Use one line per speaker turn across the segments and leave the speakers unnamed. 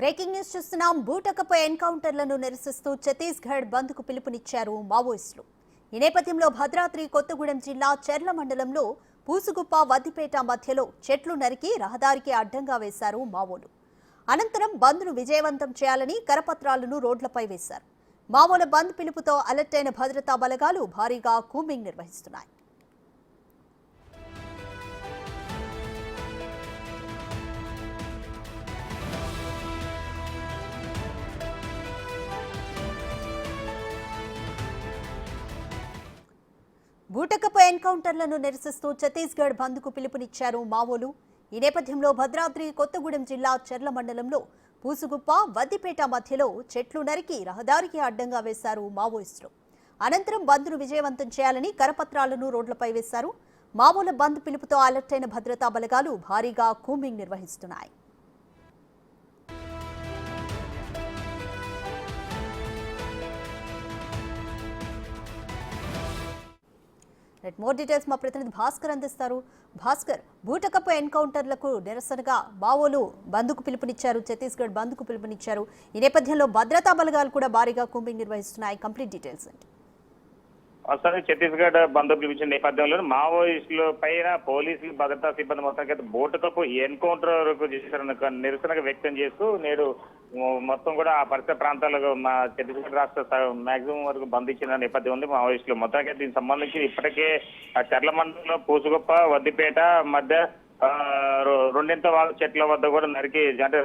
Breaking news చూస్తున్నాం. బూటకపై ఎన్కౌంటర్లను నిరసిస్తూ ఛత్తీస్గఢ్ బంద్కు పిలుపునిచ్చారు మావోయిస్టులు. ఈ నేపథ్యంలో భద్రాద్రి కొత్తగూడెం జిల్లా చెర్ల మండలంలో పూసుగుప్ప వద్దిపేట మధ్యలో చెట్లు నరికి రహదారికి అడ్డంగా వేశారు మావోలు. అనంతరం బంద్ను విజయవంతం చేయాలని కరపత్రాలను రోడ్లపై వేశారు. మావోల బంద్ పిలుపుతో అలర్ట్ అయిన భద్రతా బలగాలు భారీగా కూంబింగ్ నిర్వహిస్తున్నాయి. బూటకపై ఎన్కౌంటర్లను నిరసిస్తూ ఛత్తీస్గఢ్ బంద్కు పిలుపునిచ్చారు మావోలు. ఈ నేపథ్యంలో భద్రాద్రి కొత్తగూడెం జిల్లా చెర్ల మండలంలో పూసుగుప్ప వద్దిపేట మధ్యలో చెట్లు నరికి రహదారికి అడ్డంగా వేశారు మావోయిస్టులు. అనంతరం బంద్ను విజయవంతం చేయాలని కరపత్రాలను రోడ్లపై వేశారు. మావోల బంద్ పిలుపుతో అలర్ట్ అయిన భద్రతా బలగాలు భారీగా కూంబింగ్ నిర్వహిస్తున్నాయి. మోర్ డీటెయిల్స్ మా ప్రతినిధి భాస్కర్ అందిస్తారు. భాస్కర్, బూటకపు ఎన్కౌంటర్లకు నిరసనగా మావోలు బంద్కు పిలుపునిచ్చారు, ఛత్తీస్గఢ్ బంద్కు పిలుపునిచ్చారు. ఈ నేపథ్యంలో భద్రతా బలగాలు కూడా భారీగా కూంబింగ్ నిర్వహిస్తున్నాయి. కంప్లీట్ డీటెయిల్స్ అంటే
వస్తాను. ఛత్తీస్గఢ్ బంద్ పిలిపించిన నేపథ్యంలో మావోయిస్టుల పైన పోలీసులు భద్రతా సిబ్బంది మొత్తానికి బూటకపు ఎన్కౌంటర్ చేశారన్న నిరసనగా వ్యక్తం చేస్తూ నేడు మొత్తం కూడా ఆ పరిసర ప్రాంతాలకు మా ఛత్తీస్గఢ్ రాష్ట్ర మాక్సిమం వరకు బంద్ ఇచ్చిన నేపథ్యం ఉంది. మావోయిస్టులు మొత్తానికి దీనికి సంబంధించి ఇప్పటికే చర్ల మండలంలో పూసుగొప్ప వద్దిపేట మధ్య రెండింత చెట్ల వద్ద కూడా నరికి అంటే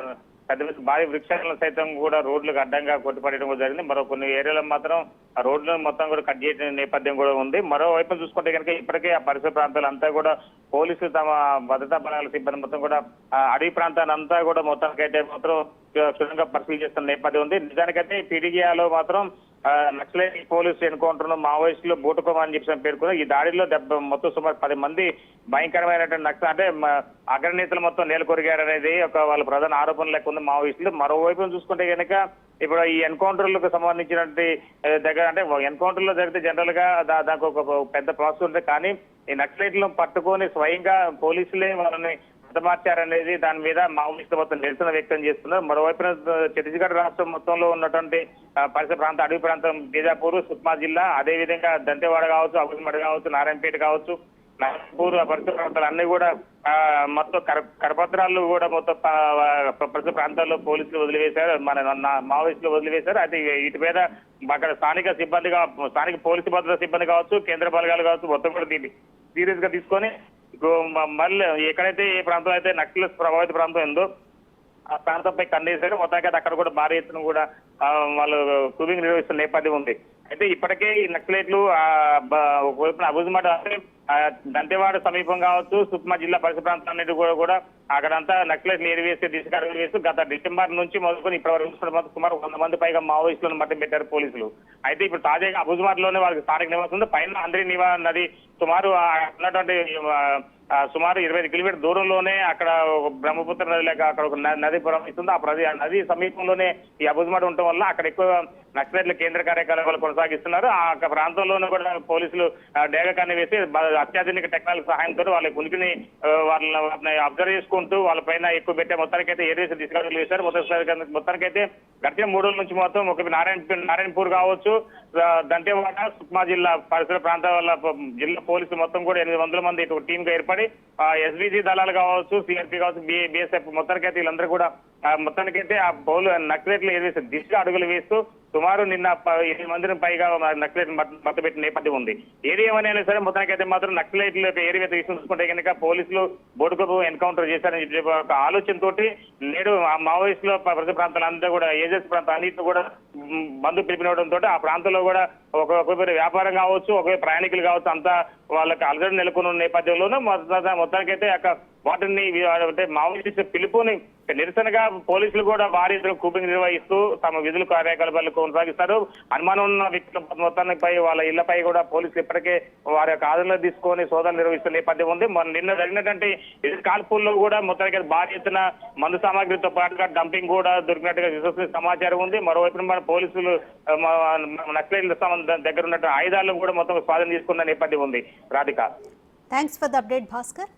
పెద్ద భారీ వృక్షాలను సైతం కూడా రోడ్లకు అడ్డంగా కొట్టిపడడం కూడా జరిగింది. మరో కొన్ని ఏరియాలో మాత్రం ఆ రోడ్లను మొత్తం కూడా కట్ చేసిన నేపథ్యం కూడా ఉంది. మరోవైపు చూసుకుంటే కనుక ఇప్పటికే ఆ పరిసర ప్రాంతాలంతా కూడా పోలీసులు తమ భద్రతా బలాల సిబ్బంది మొత్తం కూడా అడవి ప్రాంతాన్ని అంతా కూడా మొత్తానికైతే మాత్రం క్షుణ్ణంగా పరిశీలన చేస్తున్న నేపథ్యం ఉంది. నిజానికైతే పీడిగియాలో మాత్రం నక్సలైట్ పోలీసు ఎన్కౌంటర్ లో మావోయిస్టులు బూటకం అని చెప్పి పేర్కొన్నారు. ఈ దాడిలో మొత్తం సుమారు 10 మంది భయంకరమైనటువంటి నక్సల్ అంటే అగ్రనేతలు మొత్తం నేలకొరిగారనేది ఒక వాళ్ళ ప్రధాన ఆరోపణ లెక్క ఉంది మావోయిస్టులు. మరోవైపు చూసుకుంటే కనుక ఇప్పుడు ఈ ఎన్కౌంటర్లకు సంబంధించినటువంటి దగ్గర అంటే ఎన్కౌంటర్ లో జరిగితే జనరల్ గా దానికి ఒక పెద్ద ప్రాసెస్ ఉంటుంది. కానీ ఈ నక్సలైట్లను పట్టుకొని స్వయంగా పోలీసులే వాళ్ళని హతమార్చారనేది దాని మీద మావోయిస్టులు మొత్తం నిరసన వ్యక్తం చేస్తున్నారు. మరోవైపున ఛత్తీస్గఢ్ రాష్ట్రం మొత్తంలో ఉన్నటువంటి పరిసర ప్రాంతం అడవి ప్రాంతం బీజాపూర్, సుక్మా జిల్లా, అదేవిధంగా దంతెవాడ కావచ్చు, అబుజ్మడ్ కావచ్చు, నారాయణపేట కావచ్చు, నాగపూర్ పరిసర ప్రాంతాలు అన్ని కూడా మొత్తం కరపత్రాలు కూడా మొత్తం పరిసర ప్రాంతాల్లో పోలీసులు వదిలివేశారు, మావోయిస్టులు వదిలివేశారు. అయితే వీటి మీద అక్కడ స్థానిక పోలీసు భద్రతా సిబ్బంది కావచ్చు, కేంద్ర బలగాలు కావచ్చు, మొత్తం కూడా దీన్ని సీరియస్ గా తీసుకొని మళ్ళీ ఎక్కడైతే ఏ ప్రాంతం అయితే నక్సల్స్ ప్రభావిత ప్రాంతం ఉందో ఆ ప్రాంతంపై కన్నేశారు. మొత్తానికి అక్కడ కూడా భారీ ఎత్తున కూడా వాళ్ళు కూంబింగ్ నిర్వహిస్తున్న నేపథ్యం ఉంది. అయితే ఇప్పటికే ఈ నక్సలైట్లు ఒకవైపున అబుజ్మడ్ అంటే దంతెవాడ సమీపం కావచ్చు, సుక్మా జిల్లా పరిసర ప్రాంతాన్ని కూడా అక్కడంతా నక్సలైట్లు ఏరివేసి దిశగా వేస్తూ గత డిసెంబర్ నుంచి మొదలుకొని ఇప్పటి వరకు సుమారు 100 మంది పైగా మావోయిస్టులను మట్టం పెట్టారు పోలీసులు. అయితే ఇప్పుడు తాజాగా అబుజ్మడ్ లోనే వాళ్ళకి స్థానిక నివాసం ఉంది. పైన అంద్రి నివా నది సుమారు ఉన్నటువంటి సుమారు 25 కిలోమీటర్ దూరంలోనే అక్కడ బ్రహ్మపుత్ర నది లేక అక్కడ ఒక నది ప్రవహిస్తుంది. ఆ నది సమీపంలోనే ఈ అబుజ్మడ్ ఉండటం వల్ల అక్కడ ఎక్కువ నక్సలైట్ల కేంద్ర కార్యకలాపాలు కొనసాగిస్తున్నారు. ఆ ప్రాంతంలోనూ కూడా పోలీసులు డేగకాన్ని వేసి అత్యాధునిక టెక్నాలజీ సహాయంతో వాళ్ళ ఉనికిని వాళ్ళని అబ్జర్వ్ చేసుకుంటూ వాళ్ళపైన ఎక్కువ పెట్టే మొత్తానికైతే ఏరియాస్ దిశగా వేశారు. మొత్తానికైతే గడిచిన 3 రోజుల నుంచి మొత్తం ఒక నారాయణపూర్ కావచ్చు, దంతెవాడ, సుక్మా జిల్లా పరిసర ప్రాంతాల జిల్లా పోలీసులు మొత్తం కూడా 800 మంది ఒక టీమ్ గా ఏర్పడి ఎస్బీజీ దళాలు కావచ్చు, సిఆర్పీ కావచ్చు, బిఎస్ఎఫ్ మొత్తానికైతే వీళ్ళందరూ కూడా మొత్తానికైతే ఆ నక్సలైట్లు ఏరివేసి దిశగా అడుగులు వేస్తూ సుమారు నిన్న 8 మందిని పైగా నక్సలైట్లు మట్టుబెట్టిన నేపథ్యం ఉంది. ఏది ఏమైనా సరే మొత్తానికైతే మాత్రం నక్సలైట్లు ఏరియా చూసుకుంటే కనుక పోలీసులు బోటుకు ఎన్కౌంటర్ చేశారని చెప్పి ఒక ఆలోచనతోటి నేడు ఆ మావోయిస్టుల పరిసర ప్రాంతాలంతా కూడా ఏజెన్సీ ప్రాంతాలన్నింటినీ కూడా బంద్ పిలిపినవడంతో ఆ ప్రాంతంలో కూడా ఒకవైపు వ్యాపారం కావచ్చు, ఒకవైపు ప్రయాణికులు కావచ్చు, అంతా వాళ్ళకి అలజడి నెలకొన్న నేపథ్యంలోనూ మొత్తానికైతే వాటిని అంటే మావోయిస్టు పిలుపుని నిరసనగా పోలీసులు కూడా భారీ కూంబింగ్ నిర్వహిస్తూ తమ విధులు కార్యకలాపాలు కొనసాగిస్తారు. అనుమానం ఉన్న వ్యక్తుల మొత్తానిపై వాళ్ళ ఇళ్లపై కూడా పోలీసులు ఇప్పటికే వారి యొక్క ఆధీనంలో తీసుకొని సోదాలు నిర్వహిస్తున్న నేపథ్యం ఉంది. నిన్న జరిగినటువంటి కాల్పుల్లో కూడా మొత్తానికి భారీ ఎత్తున మందు సామాగ్రితో పాటుగా డంపింగ్ కూడా దొరికినట్టుగా విశ్వసనీయ సమాచారం ఉంది. మరోవైపు మన పోలీసులు నక్సలైట్ల దగ్గర ఉన్న ఆయుధాలను కూడా మొత్తం స్వాధీనం తీసుకున్న నేపథ్యం ఉంది. Radhika,
thanks for the update Bhaskar.